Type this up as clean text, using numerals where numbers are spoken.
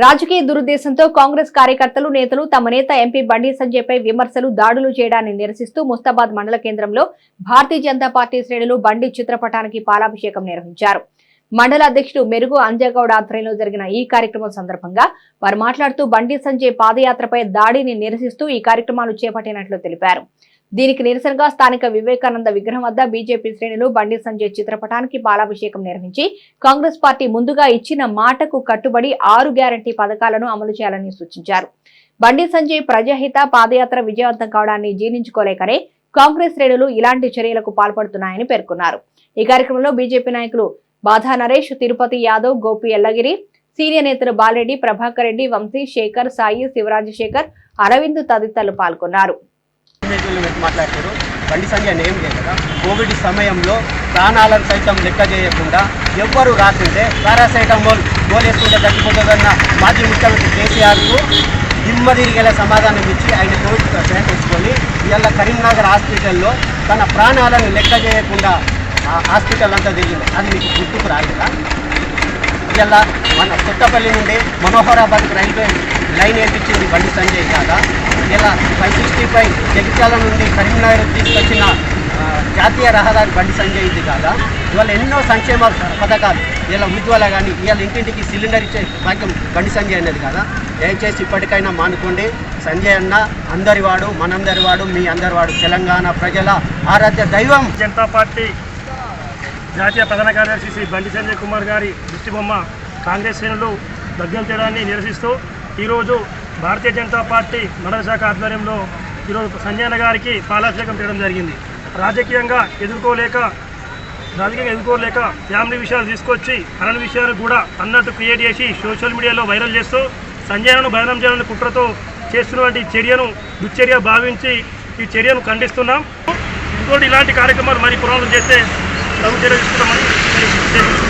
రాజకీయ దురుద్దేశంతో కాంగ్రెస్ కార్యకర్తలు నేతలు తమ నేత ఎంపీ బండి సంజయ్పై విమర్శలు దాడులు చేయడాన్ని నిరసిస్తూ ముస్తాబాద్ మండల కేంద్రంలో భారతీయ జనతా పార్టీ శ్రేణులు బండి చిత్రపటానికి పాలాభిషేకం నిర్వహించారు. మండల అధ్యక్షుడు మెరుగు అంజేగౌడ్ ఆధ్వర్యంలో జరిగిన ఈ కార్యక్రమం సందర్భంగా వారు మాట్లాడుతూ బండి సంజయ్ పాదయాత్రపై దాడిని నిరసిస్తూ ఈ కార్యక్రమాలు చేపట్టినట్లు తెలిపారు. దీనికి నిరసనగా స్థానిక వివేకానంద విగ్రహం వద్ద బీజేపీ శ్రేణులు బండి సంజయ్ చిత్రపటానికి పాలాభిషేకం నిర్వహించి కాంగ్రెస్ పార్టీ ముందుగా ఇచ్చిన మాటకు కట్టుబడి 6 గ్యారంటీ పథకాలను అమలు చేయాలని సూచించారు. బండి సంజయ్ ప్రజాహిత పాదయాత్ర విజయవంతం కావడాన్ని జీర్ణించుకోలేకనే కాంగ్రెస్ శ్రేణులు ఇలాంటి చర్యలకు పాల్పడుతున్నాయని పేర్కొన్నారు. ఈ కార్యక్రమంలో బీజేపీ నాయకులు బాధా నరేష్, తిరుపతి యాదవ్, గోపి ఎల్లగిరి, సీనియర్ నేతలు బాలరెడ్డి, ప్రభాకర్ రెడ్డి, వంశీ, శేఖర్, సాయి, శివరాజశేఖర్, అరవింద్ తదితరులు పాల్గొన్నారు. మాట్లాడారు. బండి సంజయ్ ఏం చేయలేదా? కోవిడ్ సమయంలో ప్రాణాలను సైతం లెక్క చేయకుండా ఎవ్వరూ రాకుంటే పారాసైటమాల్ గోలేసుకుంటే తగ్గిపోతుందన్న మాజీ ముఖ్యమంత్రి కేసీఆర్కు దిమ్మదిరిగేలా సమాధానం ఇచ్చి ఆయన కోవిడ్ తెచ్చుకొని ఇవాళ కరీంనగర్ హాస్పిటల్లో తన ప్రాణాలను లెక్క చేయకుండా హాస్పిటల్ అంతా తిరిగింది. అది మీకు గుర్తుకు రాలేదా? ఇవాళ మన కొత్తపల్లి నుండి మనోహరాబాద్కి రైల్వే లైన్ వేయించింది బండి సంజయ్ కాదా? ఇలా 565 జగిత్యాల నుండి కరీంనగర్ తీసుకొచ్చిన జాతీయ రహదారి బండి సంజయ్ ఇది కాదా? ఇవాళ ఎన్నో సంక్షేమ పథకాలు ఇలా ఉజ్వల కానీ ఇవాళ ఇంటింటికి సిలిండర్ ఇచ్చే భాగ్యం బండి సంజయ్ అన్నది కదా. దయచేసి ఇప్పటికైనా మానుకోండి. సంజయ్ అన్న అందరివాడు, మనందరివాడు, మీ అందరివాడు, తెలంగాణ ప్రజల ఆరాధ్య దైవం. జనతా పార్టీ జాతీయ ప్రధాన కార్యదర్శి శ్రీ బండి సంజయ్ కుమార్ గారి దిష్టిబొమ్మ కాంగ్రెస్ శ్రేణులు దగ్ధం చేయడాన్ని నిరసిస్తూ ఈరోజు భారతీయ జనతా పార్టీ మండల శాఖ ఆధ్వర్యంలో ఈరోజు సంజయ్ అన్న గారికి పాలాభిషేకం చేయడం జరిగింది. రాజకీయంగా ఎదుర్కోలేక ఫ్యామిలీ విషయాలు తీసుకొచ్చి అన్ని విషయాలు కూడా అన్నట్టు క్రియేట్ చేసి సోషల్ మీడియాలో వైరల్ చేస్తూ సంజయ్ అన్నను బదనాం చేయాలని కుట్రతో చేస్తున్నటువంటి చర్యను దుశ్చర్య భావించి ఈ చర్యను ఖండిస్తున్నాం. ఇంకోటి ఇలాంటి కార్యక్రమాలు మరి పునరావృతం చేస్తే చర్య తీసుకుంటామని